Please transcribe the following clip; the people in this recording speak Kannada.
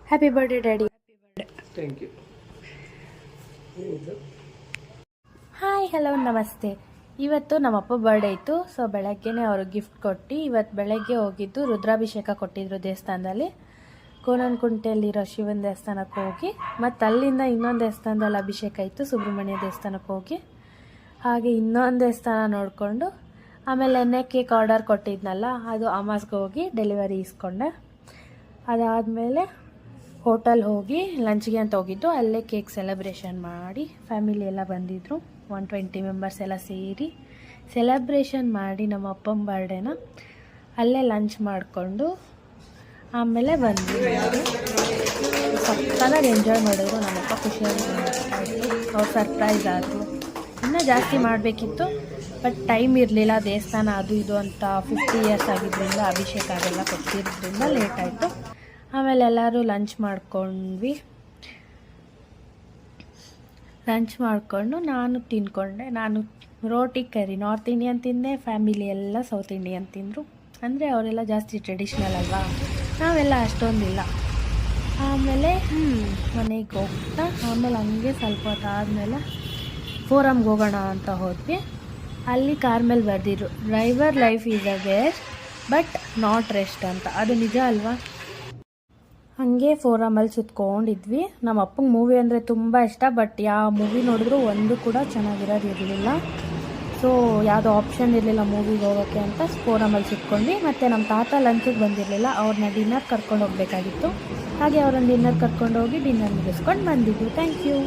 Happy birthday daddy. Thank you. Hi hello ನಮಸ್ತೆ. ಇವತ್ತು ನಮ್ಮಪ್ಪ ಬರ್ಡೇ ಇತ್ತು. ಸೊ ಬೆಳಗ್ಗೆನೇ ಅವರು ಗಿಫ್ಟ್ ಕೊಟ್ಟು ಇವತ್ತು ಬೆಳಗ್ಗೆ ಹೋಗಿದ್ದು ರುದ್ರಾಭಿಷೇಕ ಕೊಟ್ಟಿದ್ರು ದೇವಸ್ಥಾನದಲ್ಲಿ. ಕೋಣನಕುಂಟೆಯಲ್ಲಿರೋ ಶಿವನ ದೇವಸ್ಥಾನಕ್ಕೆ ಹೋಗಿ ಮತ್ತು ಅಲ್ಲಿಂದ ಇನ್ನೊಂದು ದೇವಸ್ಥಾನದಲ್ಲಿ ಅಭಿಷೇಕ ಇತ್ತು, ಸುಬ್ರಹ್ಮಣ್ಯ ದೇವಸ್ಥಾನಕ್ಕೆ ಹೋಗಿ ಹಾಗೆ ಇನ್ನೊಂದು ದೇವಸ್ಥಾನ ನೋಡಿಕೊಂಡು ಆಮೇಲೆ ಕೇಕ್ ಆರ್ಡರ್ ಕೊಟ್ಟಿದ್ನಲ್ಲ ಅದು ಅಮಾಸ್ಗೆ ಹೋಗಿ ಡೆಲಿವರಿ ಇಸ್ಕೊಂಡೆ. ಅದಾದಮೇಲೆ ಹೋಟೆಲ್ ಹೋಗಿ ಲಂಚ್ಗೆ ಅಂತ ಹೋಗಿದ್ದು. ಅಲ್ಲೇ ಕೇಕ್ ಸೆಲೆಬ್ರೇಷನ್ ಮಾಡಿ ಫ್ಯಾಮಿಲಿ ಎಲ್ಲ ಬಂದಿದ್ದರು. 120 ಮೆಂಬರ್ಸ್ ಎಲ್ಲ ಸೇರಿ ಸೆಲೆಬ್ರೇಷನ್ ಮಾಡಿ ನಮ್ಮ ಅಪ್ಪನ ಬರ್ಡೇನ ಅಲ್ಲೇ ಲಂಚ್ ಮಾಡಿಕೊಂಡು ಆಮೇಲೆ ಬಂದ್ವಿ. ಸಕ್ಕತ್ತಾಗಿ ಎಂಜಾಯ್ ಮಾಡಿದ್ರು. ನಮ್ಮಪ್ಪ ಖುಷಿಯಾಗಿ ಅವ್ರು ಸರ್ಪ್ರೈಸ್ ಆದರು. ಇನ್ನೂ ಜಾಸ್ತಿ ಮಾಡಬೇಕಿತ್ತು ಬಟ್ ಟೈಮ್ ಇರಲಿಲ್ಲ. ದೇವಸ್ಥಾನ ಅದು ಇದು ಅಂತ 50 ಇಯರ್ಸ್ ಆಗಿದ್ದರಿಂದ ಅಭಿಷೇಕ ಅದೆಲ್ಲ ಕೊಟ್ಟಿರೋದ್ರಿಂದ ಲೇಟ್ ಆಯಿತು. ಆಮೇಲೆ ಎಲ್ಲರೂ ಲಂಚ್ ಮಾಡ್ಕೊಂಡ್ವಿ. ಲಂಚ್ ಮಾಡಿಕೊಂಡು ನಾನು ತಿಂದ್ಕೊಂಡೆ. ನಾನು ರೋಟಿ ಕರಿ ನಾರ್ತ್ ಇಂಡಿಯನ್ ತಿಂದೆ, ಫ್ಯಾಮಿಲಿ ಎಲ್ಲ ಸೌತ್ ಇಂಡಿಯನ್ ತಿಂದರು. ಅಂದರೆ ಅವರೆಲ್ಲ ಜಾಸ್ತಿ ಟ್ರೆಡಿಷ್ನಲ್ ಅಲ್ವಾ, ನಾವೆಲ್ಲ ಅಷ್ಟೊಂದಿಲ್ಲ. ಆಮೇಲೆ ಮನೆಗೆ ಹೋಗ್ತಾ ಆಮೇಲೆ ಹಂಗೆ ಸ್ವಲ್ಪ ಹೊತ್ತು ಆದಮೇಲೆ ಫೋರಮ್ಗೆ ಹೋಗೋಣ ಅಂತ ಹೋದ್ವಿ. ಅಲ್ಲಿ ಕಾರ್ ಮೇಲೆ ಬರೆದಿದ್ರು driver life is a waste but not rest ಅಂತ. ಅದು ನಿಜ ಅಲ್ವಾ? ಹಾಗೆ ಫೋರಮಲ್ಲಿ ಸುತ್ಕೊಂಡಿದ್ವಿ. ನಮ್ಮ ಅಪ್ಪಂಗೆ ಮೂವಿ ಅಂದರೆ ತುಂಬ ಇಷ್ಟ, ಬಟ್ ಯಾವ ಮೂವಿ ನೋಡಿದ್ರು ಒಂದು ಕೂಡ ಚೆನ್ನಾಗಿರೋದಿರಲಿಲ್ಲ. ಸೊ ಯಾವುದೋ ಆಪ್ಷನ್ ಇರಲಿಲ್ಲ ಮೂವಿಗೆ ಹೋಗೋಕ್ಕೆ ಅಂತ ಫೋರಮಲ್ಲಿ ಸುತ್ಕೊಂಡ್ವಿ. ಮತ್ತು ನಮ್ಮ ತಾತ ಲಂಚಿಗೆ ಬಂದಿರಲಿಲ್ಲ, ಅವ್ರನ್ನ ಡಿನ್ನರ್ ಕರ್ಕೊಂಡು ಹೋಗಬೇಕಾಗಿತ್ತು. ಹಾಗೆ ಅವ್ರನ್ನ ಡಿನ್ನರ್ ಕರ್ಕೊಂಡು ಹೋಗಿ ಡಿನ್ನರ್ ಮುಗಿಸ್ಕೊಂಡು ಬಂದಿದ್ವಿ. Thank you.